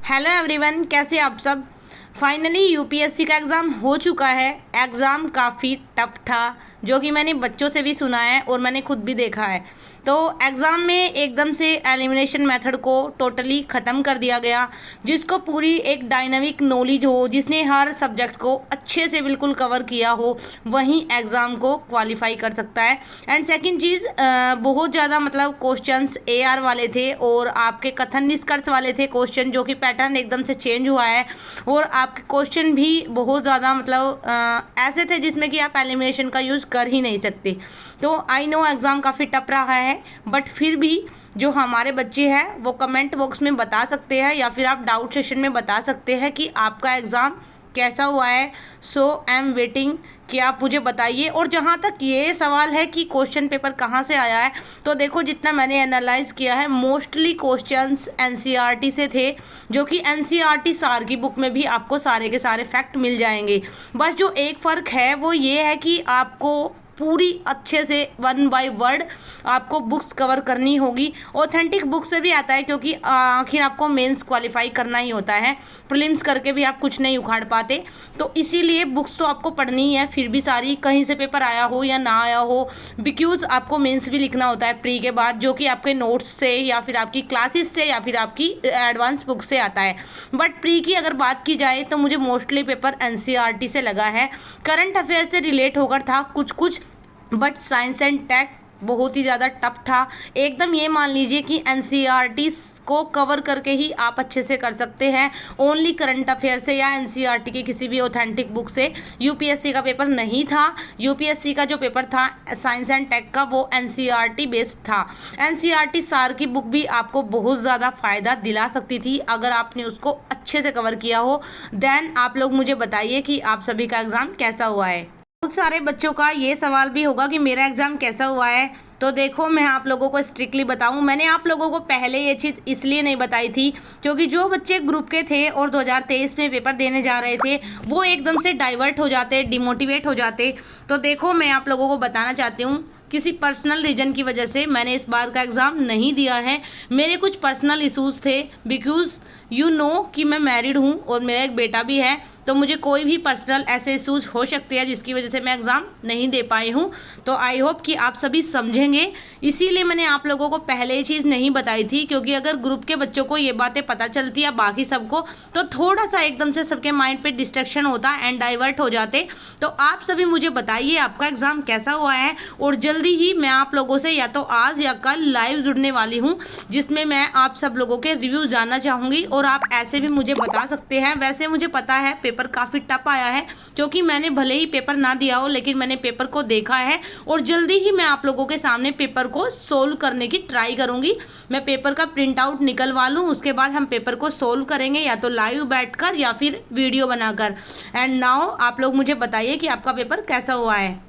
Hello everyone, कैसे आप सब। फाइनली यूपीएससी का एग्ज़ाम हो चुका है। एग्ज़ाम काफ़ी टफ था, जो कि मैंने बच्चों से भी सुना है और मैंने खुद भी देखा है। तो एग्ज़ाम में एकदम से एलिमिनेशन मेथड को टोटली ख़त्म कर दिया गया। जिसको पूरी एक डायनामिक नॉलेज हो, जिसने हर सब्जेक्ट को अच्छे से बिल्कुल कवर किया हो, वहीं एग्ज़ाम को क्वालिफाई कर सकता है। एंड सेकंड चीज़, बहुत ज़्यादा मतलब क्वेश्चंस एआर वाले थे और आपके कथन निष्कर्ष वाले थे क्वेश्चन, जो कि पैटर्न एकदम से चेंज हुआ है। और आपके क्वेश्चन भी बहुत ज़्यादा मतलब ऐसे थे जिसमें कि आप एलिमिनेशन का यूज़ कर ही नहीं सकते। तो आई नो एग्ज़ाम काफ़ी टफ रहा है, बट फिर भी जो हमारे बच्चे हैं वो कमेंट बॉक्स में बता सकते हैं या फिर आप डाउट सेशन में बता सकते हैं कि आपका एग्ज़ाम कैसा हुआ है। सो आई एम वेटिंग कि आप मुझे बताइए। और जहाँ तक ये सवाल है कि क्वेश्चन पेपर कहाँ से आया है, तो देखो जितना मैंने एनालाइज किया है, मोस्टली क्वेश्चंस एनसीईआरटी से थे, जो कि एनसीईआरटी सार की बुक में भी आपको सारे के सारे फैक्ट मिल जाएंगे। बस जो एक फ़र्क है वो ये है कि आपको पूरी अच्छे से वन बाय वर्ड आपको बुक्स कवर करनी होगी। ऑथेंटिक बुक से भी आता है, क्योंकि आखिर आपको मेंस क्वालिफाई करना ही होता है, प्रीलिम्स करके भी आप कुछ नहीं उखाड़ पाते। तो इसीलिए बुक्स तो आपको पढ़नी ही है, फिर भी सारी, कहीं से पेपर आया हो या ना आया हो, बिकॉज आपको मेंस भी लिखना होता है प्री के बाद, जो कि आपके नोट्स से या फिर आपकी क्लासेस से या फिर आपकी एडवांस बुक से आता है। बट प्री की अगर बात की जाए तो मुझे मोस्टली पेपर एनसीईआरटी से लगा है। करंट अफेयर से रिलेट होकर था कुछ कुछ, बट साइंस एंड टेक बहुत ही ज़्यादा टफ था। एकदम ये मान लीजिए कि एनसीईआरटी को कवर करके ही आप अच्छे से कर सकते हैं। ओनली करंट अफेयर से या एनसीईआरटी की किसी भी ऑथेंटिक बुक से यूपीएससी का पेपर नहीं था। यूपीएससी का जो पेपर था साइंस एंड टेक का, वो एनसीईआरटी बेस्ड था। एनसीईआरटी सार की बुक भी आपको बहुत ज़्यादा फ़ायदा दिला सकती थी अगर आपने उसको अच्छे से कवर किया हो। देन आप लोग मुझे बताइए कि आप सभी का एग्ज़ाम कैसा हुआ है। बहुत सारे बच्चों का ये सवाल भी होगा कि मेरा एग्ज़ाम कैसा हुआ है। तो देखो, मैं आप लोगों को स्ट्रिक्टली बताऊं, मैंने आप लोगों को पहले ये चीज़ इसलिए नहीं बताई थी क्योंकि जो बच्चे ग्रुप के थे और 2023 में पेपर देने जा रहे थे, वो एकदम से डाइवर्ट हो जाते, डिमोटिवेट हो जाते। तो देखो, मैं आप लोगों को बताना चाहती हूँ, किसी पर्सनल रीज़न की वजह से मैंने इस बार का एग्ज़ाम नहीं दिया है। मेरे कुछ पर्सनल इश्यूज़ थे, बिकॉज़ यू नो कि मैं मैरिड हूँ और मेरा एक बेटा भी है। तो मुझे कोई भी पर्सनल ऐसे इश्यूज़ हो सकते हैं जिसकी वजह से मैं एग्ज़ाम नहीं दे पाई हूँ। तो आई होप कि आप सभी समझेंगे, इसीलिए मैंने आप लोगों को पहले ये चीज़ नहीं बताई थी। क्योंकि अगर ग्रुप के बच्चों को ये बातें पता चलती है बाकी सबको, तो थोड़ा सा एकदम से सबके माइंड पे डिस्ट्रैक्शन होता एंड डाइवर्ट हो जाते। तो आप सभी मुझे बताइए आपका एग्ज़ाम कैसा हुआ है। और जल्दी ही मैं आप लोगों से या तो आज या कल लाइव जुड़ने वाली हूँ, जिसमें मैं आप सब लोगों के रिव्यू जानना चाहूँगी। और आप ऐसे भी मुझे बता सकते हैं। वैसे मुझे पता है पेपर काफ़ी टफ आया है, क्योंकि मैंने भले ही पेपर ना दिया हो, लेकिन मैंने पेपर को देखा है और जल्दी ही मैं आप लोगों के सामने पेपर को सोल्व करने की ट्राई करूंगी। मैं पेपर का प्रिंट आउट निकलवा लूँ, उसके बाद हम पेपर को सोल्व करेंगे, या तो लाइव बैठकर या फिर वीडियो बनाकर। एंड नाउ आप लोग मुझे बताइए कि आपका पेपर कैसा हुआ है।